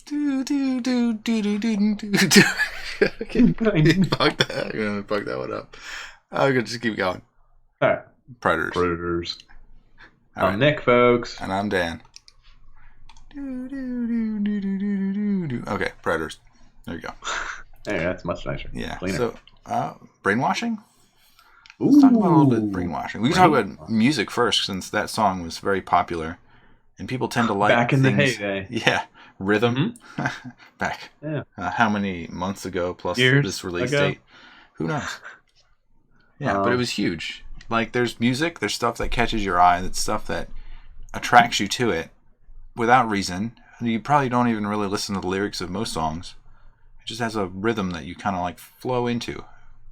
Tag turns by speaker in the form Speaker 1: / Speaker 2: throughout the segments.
Speaker 1: Do do do do do do do do. Okay, fuck that. I'm gonna fuck that one up. I'm gonna just keep going.
Speaker 2: All right.
Speaker 1: Predators.
Speaker 2: Predators.
Speaker 1: All
Speaker 2: I'm
Speaker 1: right.
Speaker 2: Nick, folks.
Speaker 1: And I'm Dan. Do, do, do, do, do, do, do, do. Okay, Predators. There you go.
Speaker 2: Hey, that's much nicer.
Speaker 1: Yeah.
Speaker 2: Cleaner.
Speaker 1: So, brainwashing?
Speaker 2: Ooh,
Speaker 1: Let's talk about a little bit of brainwashing. We can talk about music first, since that song was very popular. And people tend to like
Speaker 2: back in
Speaker 1: things,
Speaker 2: the heyday.
Speaker 1: Yeah. Rhythm. Mm-hmm. Back.
Speaker 2: Yeah.
Speaker 1: How many months ago plus
Speaker 2: Years
Speaker 1: this release
Speaker 2: ago?
Speaker 1: date? Who knows? Yeah, but it was huge. Like, there's music, there's stuff that catches your eye, that's stuff that attracts you to it without reason. You probably don't even really listen to the lyrics of most songs. It just has a rhythm that you kind of like flow into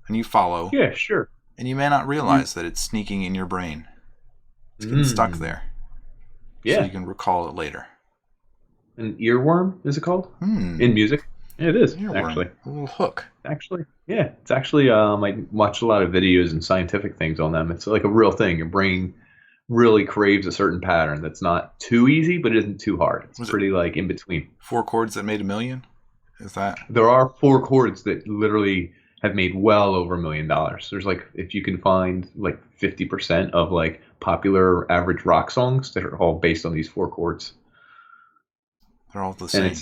Speaker 1: and you follow.
Speaker 2: Yeah, sure.
Speaker 1: And you may not realize that it's sneaking in your brain. It's getting stuck there.
Speaker 2: Yeah.
Speaker 1: So you can recall it later.
Speaker 2: An earworm, is it called?
Speaker 1: Hmm.
Speaker 2: In music? Yeah, it is,
Speaker 1: Earworm.
Speaker 2: actually.
Speaker 1: A little hook.
Speaker 2: Actually, yeah. It's actually, I watched a lot of videos and scientific things on them. It's like a real thing. Your brain really craves a certain pattern that's not too easy, but it isn't too hard. It's pretty, like, in between.
Speaker 1: 4 chords that made $1 million? Is that?
Speaker 2: There are 4 chords that literally have made well over $1 million. There's, like, if you can find, like, 50% of, like, popular average rock songs that are all based on these 4 chords.
Speaker 1: They're all the same.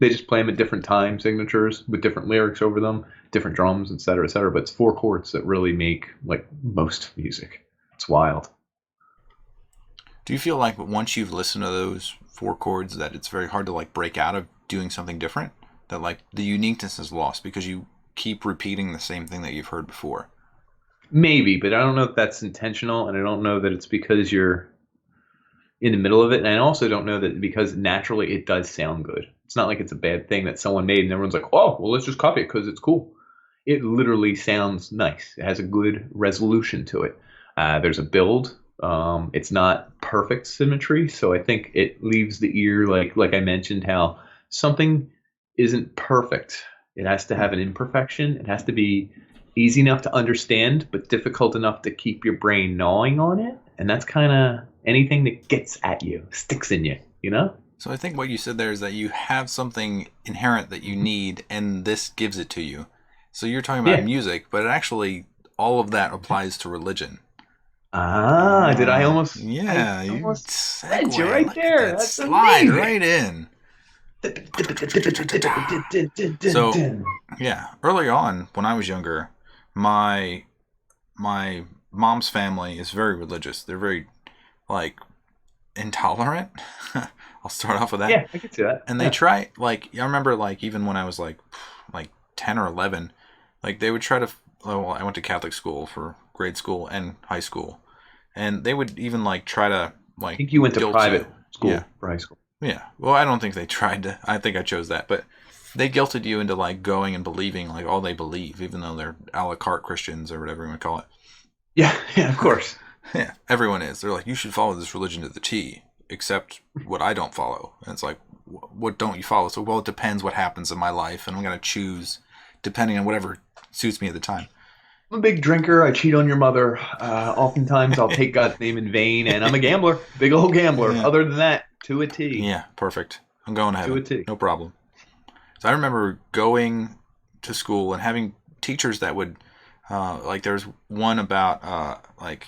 Speaker 2: They just play them at different time signatures with different lyrics over them, different drums, et cetera, et cetera. But it's 4 chords that really make like most music. It's wild.
Speaker 1: Do you feel like once you've listened to those 4 chords that it's very hard to like break out of doing something different? That like the uniqueness is lost because you keep repeating the same thing that you've heard before?
Speaker 2: Maybe, but I don't know if that's intentional, and I don't know that it's because you're in the middle of it, and I also don't know that because naturally it does sound good. It's not like it's a bad thing that someone made and everyone's like, oh, well, let's just copy it because it's cool. It literally sounds nice. It has a good resolution to it. There's a build. It's not perfect symmetry, so I think it leaves the ear, like I mentioned, how something isn't perfect. It has to have an imperfection. It has to be easy enough to understand, but difficult enough to keep your brain gnawing on it. And that's kind of anything that gets at you, sticks in you, you know?
Speaker 1: So I think what you said there is that you have something inherent that you need, and this gives it to you. So you're talking about music, but actually all of that applies to religion.
Speaker 2: Did I almost?
Speaker 1: Yeah,
Speaker 2: you almost
Speaker 1: segue
Speaker 2: you right there.
Speaker 1: That
Speaker 2: That's
Speaker 1: slide
Speaker 2: amazing.
Speaker 1: right in. So yeah, early on when I was younger, my mom's family is very religious. They're very like intolerant. I'll start off with that.
Speaker 2: Yeah, I can see that.
Speaker 1: And they try, like, I remember, like, even when I was, like 10 or 11, like, they would try to, well, I went to Catholic school for grade school and high school. And they would even, like, try to, like,
Speaker 2: I think you went to private school for high school.
Speaker 1: Yeah. Well, I don't think they tried to. I think I chose that. But they guilted you into, like, going and believing, like, all they believe, even though they're a la carte Christians or whatever you want to call it.
Speaker 2: Yeah, of course.
Speaker 1: Yeah, everyone is. They're like, you should follow this religion to the T, except what I don't follow. And it's like, what don't you follow? So, well, it depends what happens in my life, and I'm going to choose depending on whatever suits me at the time.
Speaker 2: I'm a big drinker. I cheat on your mother. Oftentimes, I'll take God's name in vain, and I'm a gambler. Big old gambler. Yeah. Other than that, to a T.
Speaker 1: Yeah, perfect. I'm going to heaven.
Speaker 2: To a T.
Speaker 1: No problem. So I remember going to school and having teachers that would, like, there's one about, like,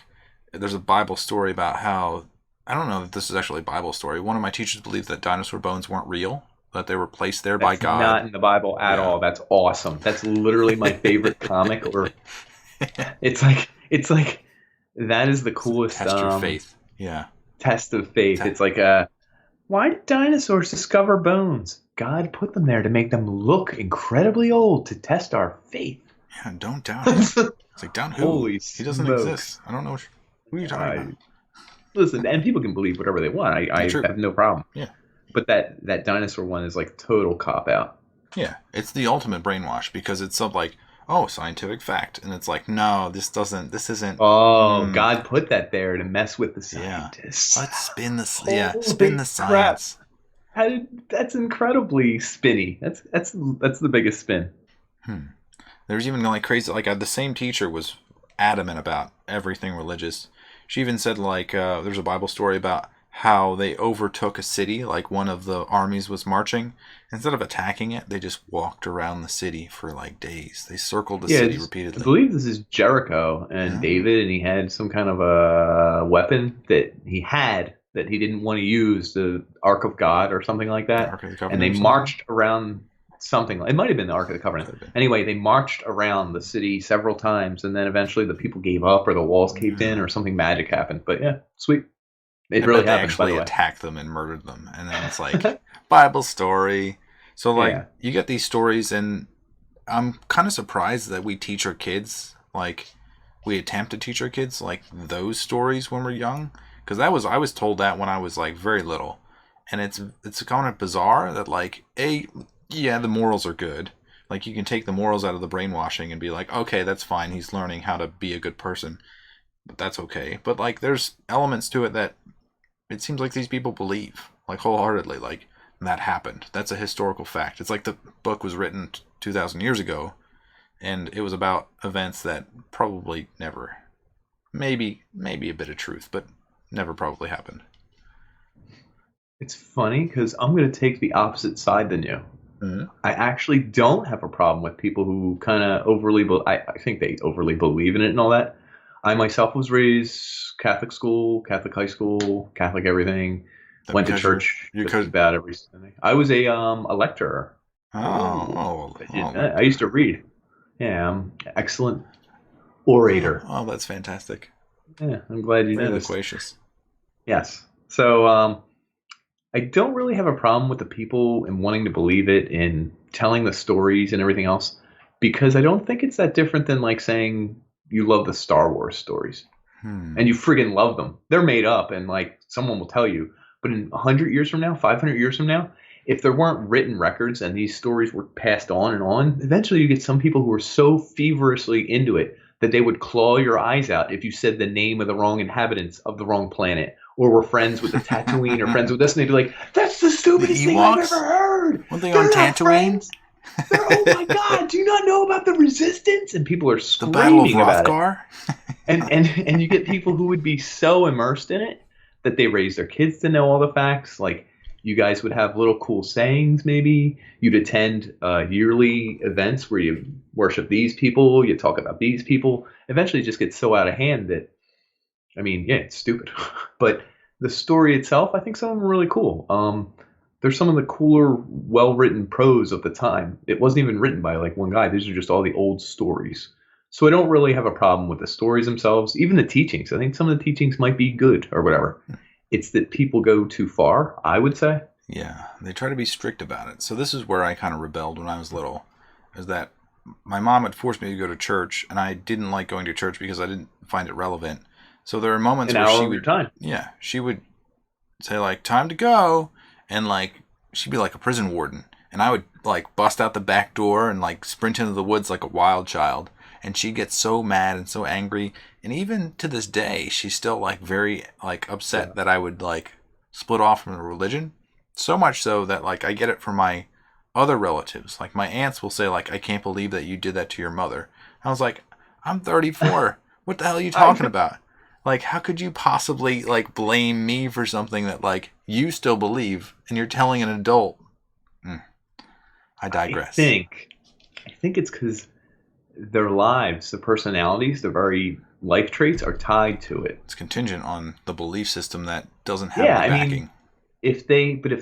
Speaker 1: there's a Bible story about how, I don't know if this is actually a Bible story. One of my teachers believed that dinosaur bones weren't real, that they were placed there by God.
Speaker 2: Not in the Bible at all. That's awesome. That's literally my favorite comic. Or it's like that is the coolest.
Speaker 1: Test your faith. Yeah.
Speaker 2: Test of faith. It's like why did dinosaurs discover bones? God put them there to make them look incredibly old to test our faith.
Speaker 1: Yeah, don't doubt him. It's like, doubt who?
Speaker 2: Holy
Speaker 1: he doesn't exist. I don't know who you're talking about.
Speaker 2: Listen, and people can believe whatever they want. I have no problem.
Speaker 1: Yeah.
Speaker 2: But that dinosaur one is like total cop out.
Speaker 1: Yeah. It's the ultimate brainwash because it's something like, oh, scientific fact. And it's like, no, this isn't.
Speaker 2: Oh, God put that there to mess with the scientists.
Speaker 1: Yeah. Let's spin the science.
Speaker 2: That's incredibly spinny. That's the biggest spin.
Speaker 1: There's even like crazy, like the same teacher was adamant about everything religious. She even said like there's a Bible story about how they overtook a city, like one of the armies was marching. Instead of attacking it, they just walked around the city for like days. They circled the city repeatedly.
Speaker 2: I believe this is Jericho and David, and he had some kind of a weapon that he had that he didn't want to use, the Ark of God or something like that.
Speaker 1: Ark of the Covenant,
Speaker 2: and they marched around something. It might have been the Ark of the Covenant. Anyway, they marched around the city several times, and then eventually the people gave up, or the walls caved in, or something magic happened. But yeah, sweet. It really happened. They actually
Speaker 1: attacked them and murdered them, and then it's like Bible story. So like you get these stories, and I'm kind of surprised that we teach our kids, like we attempt to teach our kids like those stories when we're young, because I was told that when I was like very little, and it's kind of bizarre that like the morals are good. Like you can take the morals out of the brainwashing and be like, okay, that's fine. He's learning how to be a good person, but that's okay. But like there's elements to it that it seems like these people believe like wholeheartedly, like that happened. That's a historical fact. It's like the book was written 2,000 years ago, and it was about events that probably never, maybe a bit of truth, but never probably happened.
Speaker 2: It's funny because I'm going to take the opposite side than you. Mm-hmm. I actually don't have a problem with people who kind of I think they overly believe in it and all that. I myself was raised Catholic school, Catholic high school, Catholic everything. Went to church just about every Sunday. I was a lecturer. I used to read. Yeah, I'm excellent orator.
Speaker 1: Oh, that's fantastic.
Speaker 2: Yeah, I'm glad you noticed.
Speaker 1: Loquacious.
Speaker 2: Yes. So I don't really have a problem with the people and wanting to believe it and telling the stories and everything else, because I don't think it's that different than like saying you love the Star Wars stories and you friggin' love them. They're made up and like someone will tell you. But in 100 years from now, 500 years from now, if there weren't written records and these stories were passed on and on, eventually you get some people who are so feverishly into it that they would claw your eyes out if you said the name of the wrong inhabitants of the wrong planet, or were friends with the Tatooine or friends with this, and they'd be like, that's the stupidest thing I've ever heard.
Speaker 1: One thing on Tatooine?
Speaker 2: Oh my God, do you not know about the Resistance? And people are screaming
Speaker 1: the Battle of Rothgar?
Speaker 2: And you get people who would be so immersed in it that they raise their kids to know all the facts. Like you guys would have little cool sayings. Maybe you'd attend yearly events where you worship these people, you talk about these people. Eventually it just gets so out of hand that, I mean, yeah, it's stupid. But the story itself, I think some of them are really cool. There's some of the cooler, well-written prose of the time. It wasn't even written by like one guy. These are just all the old stories. So I don't really have a problem with the stories themselves, even the teachings. I think some of the teachings might be good or whatever. It's that people go too far, I would say.
Speaker 1: Yeah, they try to be strict about it. So this is where I kind of rebelled when I was little, is that my mom had forced me to go to church, and I didn't like going to church because I didn't find it relevant. So there are moments where she would, she would say like, time to go, and like she'd be like a prison warden, and I would like bust out the back door and like sprint into the woods like a wild child. And she gets so mad and so angry. And even to this day, she's still like very like upset that I would like split off from the religion. So much so that like I get it from my other relatives. Like my aunts will say like, I can't believe that you did that to your mother. I was like, I'm 34. What the hell are you talking about? Like, how could you possibly like blame me for something that like you still believe and you're telling an adult? I digress.
Speaker 2: I think it's because their lives, the personalities, the very life traits are tied to it.
Speaker 1: It's contingent on the belief system that doesn't have the backing.
Speaker 2: Mean, if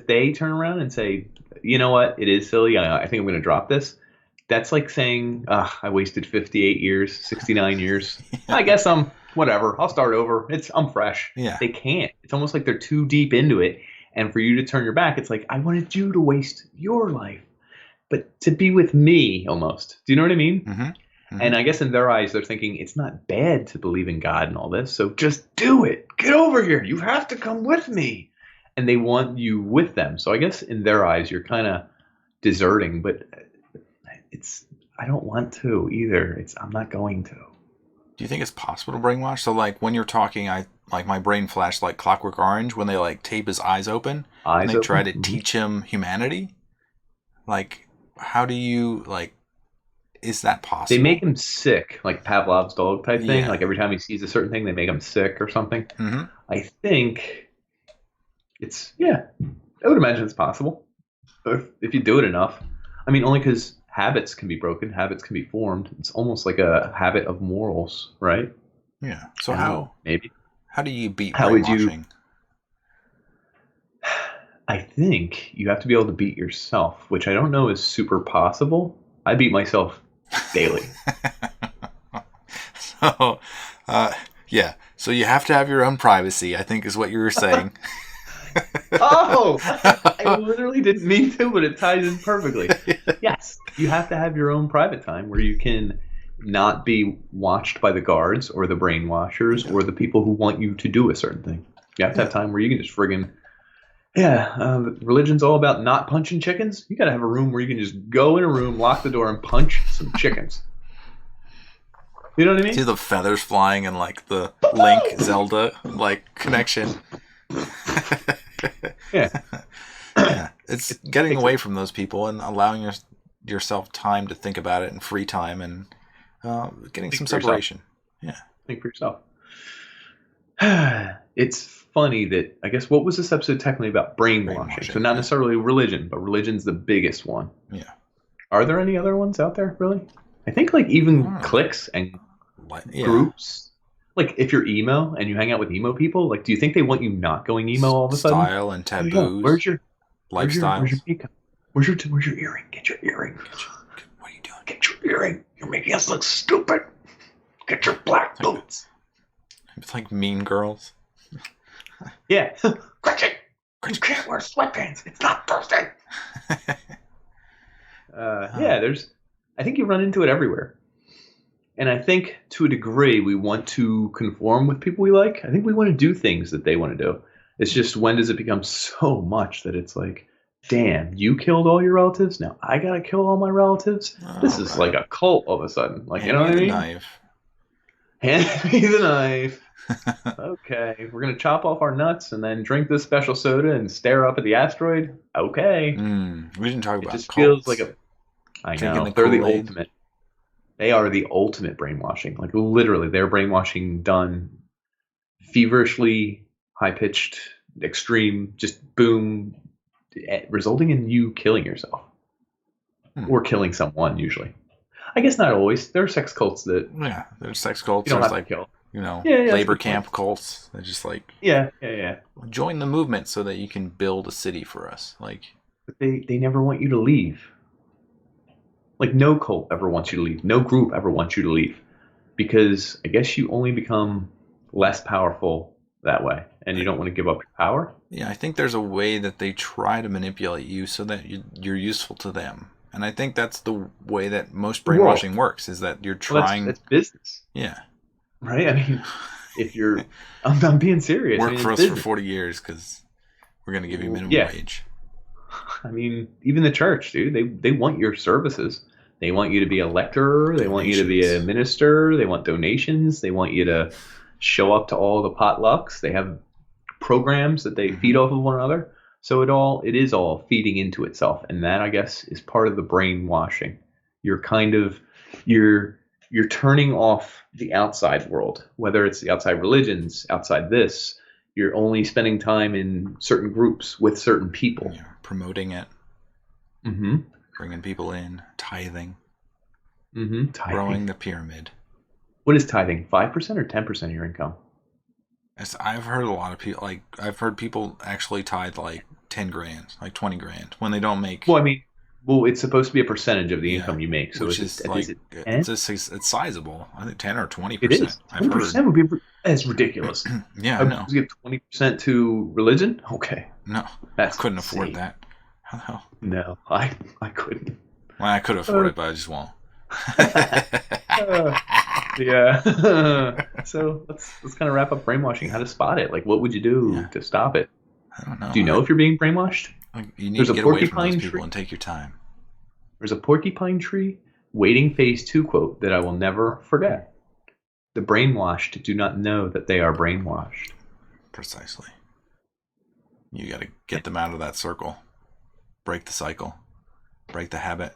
Speaker 2: they turn around and say, you know what, it is silly, I think I'm going to drop this. That's like saying, I wasted 58 years, 69 years. I guess I'm whatever. I'll start over. I'm fresh.
Speaker 1: Yeah.
Speaker 2: They can't. It's almost like they're too deep into it. And for you to turn your back, it's like, I wanted you to waste your life, but to be with me almost. Do you know what I mean?
Speaker 1: Mm-hmm. Mm-hmm.
Speaker 2: And I guess in their eyes, they're thinking it's not bad to believe in God and all this. So just do it. Get over here. You have to come with me. And they want you with them. So I guess in their eyes, you're kind of deserting, but I don't want to either. I'm not going to.
Speaker 1: Do you think it's possible to brainwash? So like when you're talking, my brain flashed like Clockwork Orange when they like tape his eyes open and they try to teach him humanity. Like, how do you like? Is that possible?
Speaker 2: They make him sick, like Pavlov's dog type thing. Like every time he sees a certain thing, they make him sick or something.
Speaker 1: Mm-hmm.
Speaker 2: I think I would imagine it's possible if you do it enough. I mean, only because habits can be broken, habits can be formed. It's almost like a habit of morals, right?
Speaker 1: Yeah. So
Speaker 2: maybe
Speaker 1: how do you beat
Speaker 2: how
Speaker 1: brainwashing?
Speaker 2: would you? I think you have to be able to beat yourself, which I don't know is super possible. I beat myself daily.
Speaker 1: So, yeah. So you have to have your own privacy, I think is what you were saying.
Speaker 2: Oh, I literally didn't mean to, but it ties in perfectly. Yes, you have to have your own private time where you can not be watched by the guards or the brainwashers or the people who want you to do a certain thing. You have to have time where you can just friggin' religion's all about not punching chickens. You got to have a room where you can just go in a room, lock the door, and punch some chickens. You know what I mean?
Speaker 1: See the feathers flying and like the Link Zelda like connection.
Speaker 2: Yeah.
Speaker 1: It's getting away from those people and allowing yourself time to think about it and free time and getting some separation. Yeah.
Speaker 2: Think for yourself. It's funny that, I guess, what was this episode technically about? Brainwashing. So not necessarily religion, but religion's the biggest one.
Speaker 1: Yeah.
Speaker 2: Are there any other ones out there, really? I think like even cliques and groups. Like if you're emo and you hang out with emo people, like do you think they want you not going emo all of a sudden?
Speaker 1: Style and taboos.
Speaker 2: Where's your
Speaker 1: lifestyle?
Speaker 2: Where's your makeup? Where's your earring? Get your earring.
Speaker 1: What are you doing?
Speaker 2: Get your earring. You're making us look stupid. Get your black boots.
Speaker 1: It's like Mean Girls.
Speaker 2: Yeah. Gretchen, you can't wear sweatpants. It's not Thursday. I think you run into it everywhere. And I think to a degree we want to conform with people we like. I think we want to do things that they want to do. It's just when does it become so much that it's like, damn, you killed all your relatives? Now I got to kill all my relatives? This is like a cult all of a sudden. Like, you know what I mean?
Speaker 1: Knife.
Speaker 2: Hand me the knife. Okay, we're going to chop off our nuts and then drink this special soda and stare up at the asteroid? Okay.
Speaker 1: We didn't talk about
Speaker 2: it just
Speaker 1: cults.
Speaker 2: feels like a... I know. They're the ultimate. They are the ultimate brainwashing. Like, literally, they're brainwashing done feverishly, high-pitched, extreme, just boom, resulting in you killing yourself. Or killing someone, usually. I guess not always. There are sex cults that...
Speaker 1: Yeah, there's sex cults.
Speaker 2: You don't
Speaker 1: there's
Speaker 2: have
Speaker 1: like,
Speaker 2: to kill.
Speaker 1: Labor camp cults. They just like...
Speaker 2: Yeah.
Speaker 1: Join the movement so that you can build a city for us. Like,
Speaker 2: but they never want you to leave. Like, no cult ever wants you to leave. No group ever wants you to leave. Because I guess you only become less powerful that way. And you don't want to give up your power.
Speaker 1: Yeah, I think there's a way that they try to manipulate you so that you're useful to them. And I think that's the way that most brainwashing works, is that you're trying...
Speaker 2: Well, that's business.
Speaker 1: Yeah.
Speaker 2: Right? I mean, if you're... I'm being serious.
Speaker 1: Work for us for 40 years because we're going to give you minimum wage.
Speaker 2: I mean, even the church, dude, they want your services. They want you to be a lector. They want you to be a minister. They want donations. They want you to show up to all the potlucks. They have programs that they feed off of one another. So it is all feeding into itself. And that, I guess, is part of the brainwashing. You're turning off the outside world, whether it's the outside religions, outside this. You're only spending time in certain groups with certain people.
Speaker 1: Yeah, promoting it.
Speaker 2: Mm-hmm.
Speaker 1: Bringing people in. Tithing.
Speaker 2: Mm-hmm.
Speaker 1: Growing the pyramid.
Speaker 2: What is tithing? 5% or 10% of your income?
Speaker 1: I've heard a lot of people, like, I've heard people actually tithe like 10 grand, like 20 grand when they don't make.
Speaker 2: Well, it's supposed to be a percentage of the income you make. So
Speaker 1: it's sizable. I think 10 or 20%.
Speaker 2: It is. 20% would be that's ridiculous.
Speaker 1: Yeah, I know.
Speaker 2: You give 20% to religion? Okay.
Speaker 1: No, I couldn't afford that. How the hell?
Speaker 2: No, I couldn't.
Speaker 1: Well, I could afford it, but I just won't.
Speaker 2: Yeah. So let's kind of wrap up brainwashing. How to spot it? Like, what would you do to stop it?
Speaker 1: I don't know.
Speaker 2: Do you know if you're being brainwashed?
Speaker 1: You need to get away from those people and take your time.
Speaker 2: There's a porcupine tree waiting phase 2 quote that I will never forget. The brainwashed do not know that they are brainwashed.
Speaker 1: Precisely. You got to get them out of that circle. Break the cycle. Break the habit.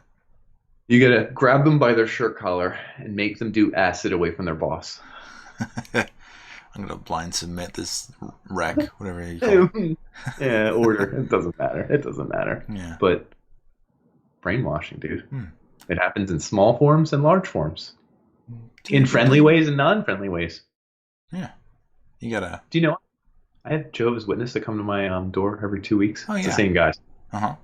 Speaker 2: You got to grab them by their shirt collar and make them do acid away from their boss.
Speaker 1: I'm gonna blind submit this wreck, whatever you call it.
Speaker 2: Yeah, order. It doesn't matter.
Speaker 1: Yeah.
Speaker 2: But brainwashing, dude. It happens in small forms and large forms. In friendly ways and non-friendly ways.
Speaker 1: Yeah. You gotta...
Speaker 2: Do you know, I have Jehovah's Witness that come to my door every 2 weeks.
Speaker 1: Oh, yeah.
Speaker 2: It's the same guys.
Speaker 1: Uh-huh.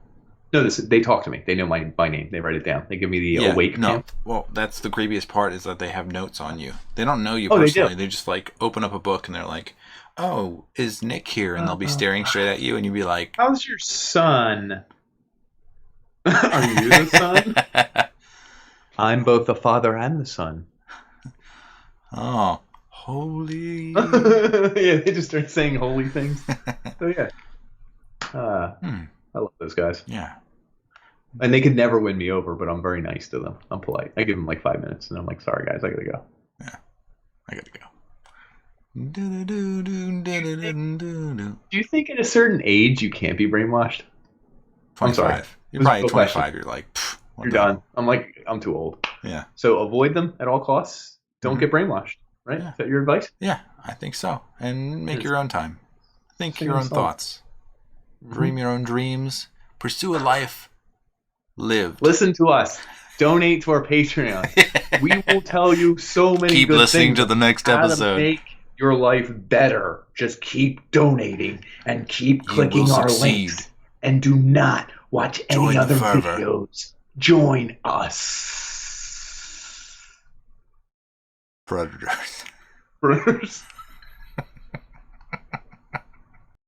Speaker 2: No, they talk to me. They know my name. They write it down. They give me the awake stamp.
Speaker 1: Well, that's the creepiest part is that they have notes on you. They don't know you personally. They just like open up a book and they're like, "Oh, is Nick here?" And they'll be staring straight at you, and you'd be like,
Speaker 2: "How's your son? Are you the son?" I'm both the father and the son.
Speaker 1: Oh, holy!
Speaker 2: Yeah, they just start saying holy things. So yeah, I love those guys.
Speaker 1: Yeah.
Speaker 2: And they could never win me over, but I'm very nice to them. I'm polite. I give them like 5 minutes, and I'm like, "Sorry, guys, I gotta go."
Speaker 1: Yeah, I gotta go.
Speaker 2: Do you think at a certain age you can't be brainwashed?
Speaker 1: 25.
Speaker 2: I'm sorry.
Speaker 1: You're probably 25. You're like,
Speaker 2: you're done. I'm too old.
Speaker 1: Yeah.
Speaker 2: So avoid them at all costs. Don't get brainwashed. Right?
Speaker 1: Yeah.
Speaker 2: Is that your advice?
Speaker 1: Yeah, I think so. And make your own time. Think your own thoughts. Dream your own dreams. Pursue a life lived.
Speaker 2: Listen to us. Donate to our Patreon. We will tell you so many
Speaker 1: keep
Speaker 2: good
Speaker 1: listening
Speaker 2: things
Speaker 1: to the next episode.
Speaker 2: To make your life better. Just keep donating and keep clicking our links. And do not watch any other videos. Join us.
Speaker 1: Predators.
Speaker 2: Predators.